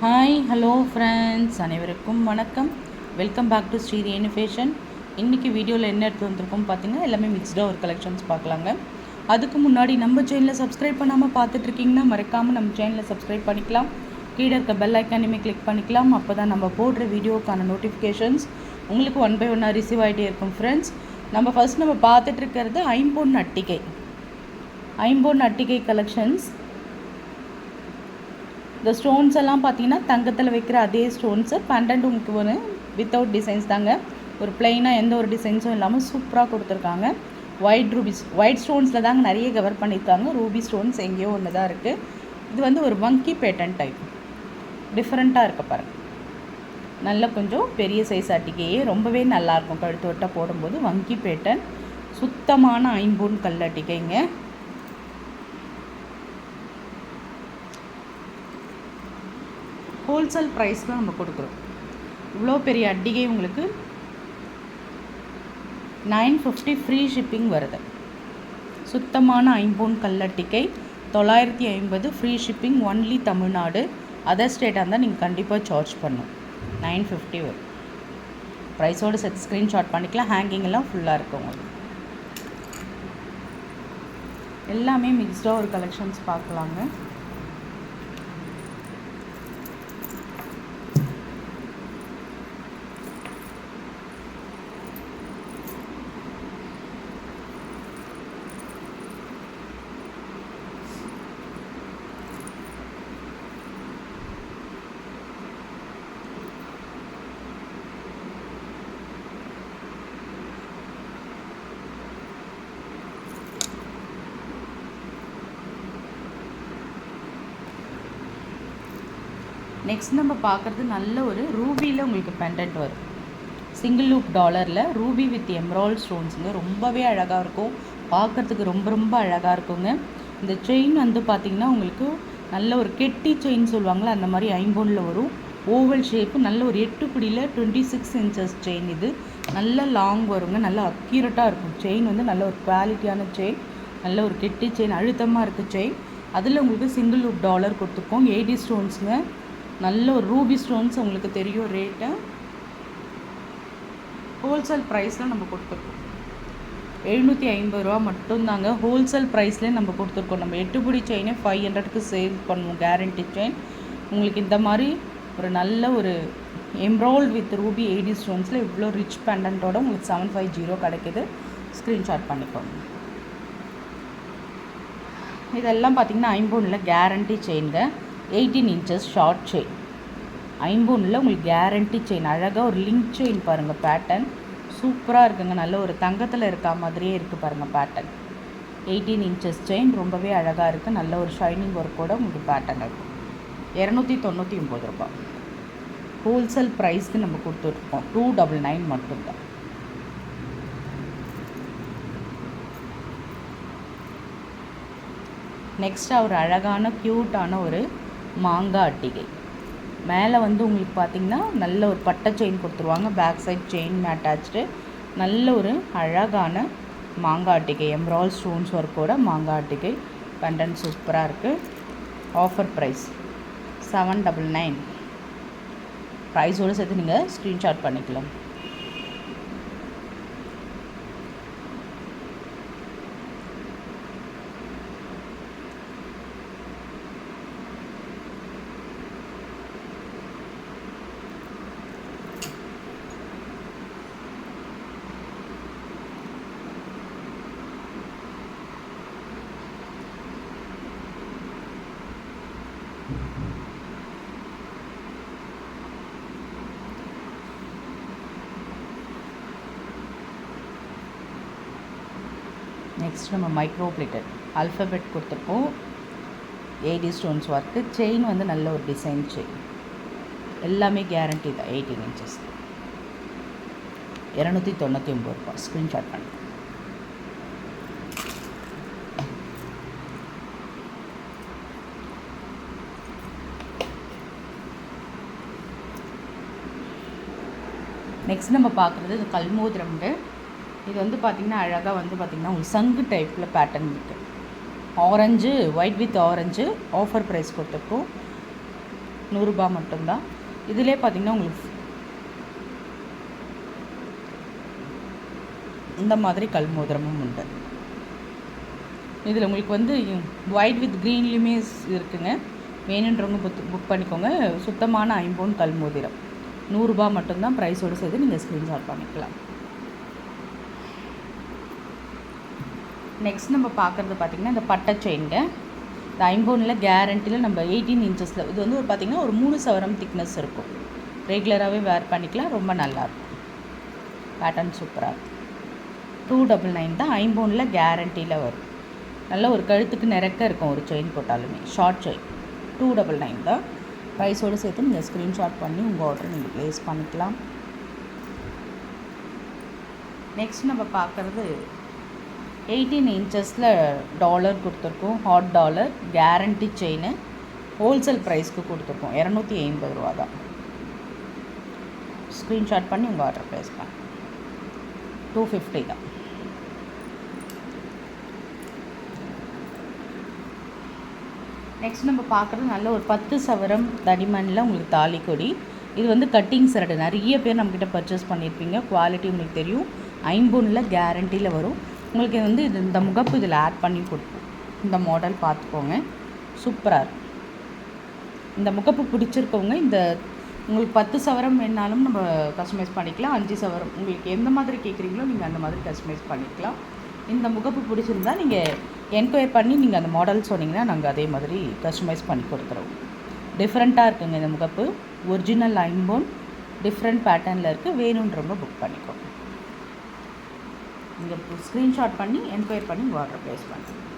Hi hello friends, அனைவருக்கும் வணக்கம். Welcome back to Sri Renu fashion. இன்றைக்கி வீடியோவில் என்ன எடுத்து வந்திருக்கோம் பார்த்தீங்கன்னா, எல்லாமே மிக்ஸ்டாக ஒரு கலெக்ஷன்ஸ் பார்க்கலாங்க. அதுக்கு முன்னாடி நம்ம சேனலில் சப்ஸ்கிரைப் பண்ணாமல் பார்த்துட்ருக்கீங்கன்னா மறக்காமல் நம்ம சேனலில் சப்ஸ்கிரைப் பண்ணிக்கலாம். கீழே இருக்க பெல் ஐக்கானையுமே கிளிக் பண்ணிக்கலாம். அப்போ தான் நம்ம போடுற வீடியோக்கான நோட்டிஃபிகேஷன்ஸ் உங்களுக்கு 1 by 1 ரிசீவ் ஆகிட்டே இருக்கும். ஃப்ரெண்ட்ஸ், நம்ம பார்த்துட்ருக்கிறது ஐம்பொன் அட்டிகை கலெக்ஷன்ஸ். இந்த ஸ்டோன்ஸ் எல்லாம் பார்த்தீங்கன்னா தங்கத்தில் வைக்கிற அதே ஸ்டோன்ஸு. பெண்டன்ட் உங்களுக்கு ஒரு வித்தவுட் டிசைன்ஸ் தாங்க, ஒரு பிளெயினாக எந்த ஒரு டிசைன்ஸும் இல்லாமல் சூப்பராக கொடுத்துருக்காங்க. ஒயிட் ஸ்டோன்ஸில் தாங்க நிறைய கவர் பண்ணியிருக்காங்க. ரூபி ஸ்டோன்ஸ் எங்கேயோ ஒன்று தான் இருக்குது. இது வந்து ஒரு வங்கி பேட்டன் டைப், டிஃப்ரெண்ட்டாக இருக்க பாருங்க. நல்ல கொஞ்சம் பெரிய சைஸ் அட்டிக்கையே ரொம்பவே நல்லாயிருக்கும். கழுத்து வட்டை போடும்போது வங்கி பேட்டன், சுத்தமான ஐம்பொன் கல் அட்டிக்கைங்க. ஹோல்சேல் ப்ரைஸில் நம்ம கொடுக்குறோம். இவ்வளோ பெரிய அட்டிகை உங்களுக்கு 950 ஃப்ரீ ஷிப்பிங் வருது. சுத்தமான ஐம்பொன் கல்லட்டிகை 950 free shipping, only Tamil Nadu. Other ஸ்டேட்டாக இருந்தால் நீங்கள் கண்டிப்பாக சார்ஜ் பண்ணணும். 950 வரும். ப்ரைஸோடு சேர்த்து ஸ்க்ரீன்ஷாட் பண்ணிக்கலாம். ஹேங்கிங் எல்லாம் ஃபுல்லாக இருக்குது உங்களுக்கு. எல்லாமே மிக்ஸ்டாக ஒரு கலெக்ஷன்ஸ் பார்க்கலாங்க. நெக்ஸ்ட் நம்ம பார்க்குறது நல்ல ஒரு ரூபியில் உங்களுக்கு பெண்டன்ட் வரும். சிங்கிள் லூப் டாலரில் ரூபி வித் எம்ரால்ட் ஸ்டோன்ஸுங்க. ரொம்பவே அழகாக இருக்கும், பார்க்குறதுக்கு ரொம்ப ரொம்ப அழகாக இருக்குங்க. இந்த செயின் வந்து பார்த்திங்கன்னா உங்களுக்கு நல்ல ஒரு கெட்டி செயின் சொல்லுவாங்களே, அந்த மாதிரி ஐம்பொனில் வரும். ஓவல் ஷேப்பு, நல்ல ஒரு 8 பிடியில் 26 இன்ச்சஸ் செயின். இது நல்ல லாங் வருங்க, நல்ல அக்யூரேட்டாக இருக்கும். செயின் வந்து நல்ல ஒரு குவாலிட்டியான செயின், நல்ல ஒரு கெட்டி செயின், அழுத்தமாக இருக்குது செயின். அதில் உங்களுக்கு சிங்கிள் லூப் டாலர் கொடுத்துருக்கோம். 80 ஸ்டோன்ஸுங்க. நல்ல ஒரு ரூபி ஸ்டோன்ஸ் உங்களுக்கு தெரியும் ரேட்டு. ஹோல்சேல் ப்ரைஸில் நம்ம கொடுத்துருக்கோம். 750 ரூபா மட்டும்தாங்க ஹோல்சேல் ப்ரைஸ்லேயே நம்ம கொடுத்துருக்கோம். நம்ம 8 பிடி செயினே 500க்கு சேல் பண்ணுவோம், கேரண்டி செயின். உங்களுக்கு இந்த மாதிரி ஒரு நல்ல ஒரு எம்ரால்ட் வித் ரூபி 80 ஸ்டோன்ஸில் இவ்வளோ ரிச் பெண்டன்ட்டோட உங்களுக்கு 750 கிடைக்கிது. ஸ்க்ரீன்ஷாட் பண்ணிக்கோங்க. இதெல்லாம் பார்த்திங்கன்னா ஐம்பொனில் கேரண்டி செயின்ங்க. 18 இன்ச்சஸ் ஷார்ட் செயின். ஐம்பொனில் உங்களுக்கு கேரண்டி செயின். அழகாக ஒரு லிங்க் செயின் பாருங்கள். பேட்டர்ன் சூப்பராக இருக்குங்க. நல்ல ஒரு தங்கத்தில் இருக்கா மாதிரியே இருக்குது பாருங்கள் பேட்டர்ன். 18 இன்ச்சஸ் செயின் ரொம்பவே அழகாக இருக்குது. நல்ல ஒரு ஷைனிங் ஒர்க்கோட உங்களுக்கு பேட்டர்ன் இருக்கும். 299 ரூபா ஹோல்சேல் ப்ரைஸ்க்கு நம்ம கொடுத்துருக்கோம். 299 மட்டும்தான். நெக்ஸ்ட்டாக ஒரு அழகான க்யூட்டான ஒரு மாங்காய் அட்டிகை. மேலே வந்து உங்களுக்கு பார்த்திங்கன்னா நல்ல ஒரு பட்டை செயின் கொடுத்துருவாங்க. Back side chain attach. நல்ல ஒரு அழகான மாங்காய் அட்டிகை, எம்ரால்ட் ஸ்டோன்ஸ் ஒர்க்கோட மாங்காய் அட்டிகை. பெண்டன்ட் சூப்பராக இருக்குது. Offer price 799. ப்ரைஸோடு சேர்த்து நீங்கள் ஸ்க்ரீன்ஷாட் பண்ணிக்கலாம். நெக்ஸ்ட் நம்ம மைக்ரோ பிளேட்டட் அல்ஃபபெட் கொடுத்துருக்கோம். 80 ஸ்டோன்ஸ் ஒர்க்கு. செயின் வந்து நல்ல ஒரு டிசைன் செயின். எல்லாமே கேரண்டி தான். 18 இன்ச்சஸ் 299 ரூபா. ஸ்க்ரீன்ஷாட் பண்ணி. நெக்ஸ்ட் நம்ம பார்க்குறது இது கல்மோதிரம்ண்டு. இது வந்து பார்த்திங்கன்னா அழகாக வந்து பார்த்திங்கன்னா உங்களுக்கு சங்கு டைப்பில் பேட்டர்ன் இருக்குது. Orange, white with orange offer price கொடுத்துருக்கோம். 100 மட்டும்தான். இதிலே பார்த்திங்கன்னா உங்களுக்கு இந்த மாதிரி கல் மோதிரமும் உண்டு. இதில் உங்களுக்கு வந்து ஒயிட் வித் க்ரீன்லேயுமே இருக்குங்க. வேணுன்றவங்க புக் பண்ணிக்கோங்க. சுத்தமான ஐம்பொன் கல் மோதிரம் 100 மட்டும்தான். ப்ரைஸோடு சேர்த்து நீங்கள் ஸ்க்ரீன்ஷாட் பண்ணிக்கலாம். நெக்ஸ்ட் நம்ம பார்க்குறது பார்த்திங்கன்னா இந்த பட்டை செயின்ங்க. இந்த ஐம்பொனில் கேரண்டியில் நம்ம 18 இன்ச்சஸில் இது வந்து ஒரு பார்த்திங்கன்னா ஒரு 3 சவரம் திக்னஸ் இருக்கும். ரெகுலராகவே வேர் பண்ணிக்கலாம். ரொம்ப நல்லாயிருக்கும். பேட்டர்ன் சூப்பராக இருக்கும். 299 தான். ஐம்பொனில் கேரண்டியில் வரும். நல்ல ஒரு கழுத்துக்கு நிறக்க இருக்கும் ஒரு செயின் போட்டாலுமே. ஷார்ட் செயின் 299 தான். ப்ரைஸோடு சேர்த்து நீங்கள் ஸ்க்ரீன்ஷாட் பண்ணி உங்கள் ஆர்டர் நீங்கள் ப்ளேஸ் பண்ணிக்கலாம். நெக்ஸ்ட் நம்ம பார்க்குறது 18 இன்ச்சஸில் டாலர் கொடுத்துருக்கோம். Heart dollar guarantee chain. Wholesale ப்ரைஸ்க்கு கொடுத்துருக்கோம். 280 தான். ஸ்க்ரீன்ஷாட் பண்ணி உங்கள் ஆர்டர் ப்ளேஸ் பண்ண 250 தான். நெக்ஸ்ட் நம்ம பார்க்குறது நல்ல ஒரு 10 சவரம் தடிமணில் உங்களுக்கு தாலிக்கொடி. இது வந்து கட்டிங் சரடு. நிறைய பேர் நம்மக்கிட்ட பர்ச்சேஸ் பண்ணியிருப்பீங்க. குவாலிட்டி உங்களுக்கு தெரியும். ஐம்பொனில் கேரண்டியில் வரும். உங்களுக்கு வந்து இந்த முகப்பு இதில் ஆட் பண்ணி கொடுப்போம். இந்த மாடல் பார்த்துக்கோங்க. சூப்பராக இருக்கும். இந்த முகப்பு பிடிச்சிருக்கவங்க இந்த உங்களுக்கு 10 சவரம் வேணாலும் நம்ம கஸ்டமைஸ் பண்ணிக்கலாம். 5 சவரம் உங்களுக்கு எந்த மாதிரி கேட்குறீங்களோ நீங்கள் அந்த மாதிரி கஸ்டமைஸ் பண்ணிக்கலாம். இந்த முகப்பு பிடிச்சிருந்தா நீங்கள் என்கொயர் பண்ணி நீங்கள் அந்த மாடல் சொன்னீங்கன்னா நாங்கள் அதே மாதிரி கஸ்டமைஸ் பண்ணி கொடுத்துருவோம். டிஃப்ரெண்ட்டாக இருக்குங்க இந்த முகப்பு. ஒரிஜினல் ஐம்பொன் டிஃப்ரெண்ட் பேட்டர்னில் இருக்குது. வேணுன்றவங்க புக் பண்ணிக்கோங்க. நீங்கள் ஸ்க்ரீன்ஷாட் பண்ணி என்கொயர் பண்ணி ஆர்டர் ப்ளேஸ் பண்ணுங்கள்.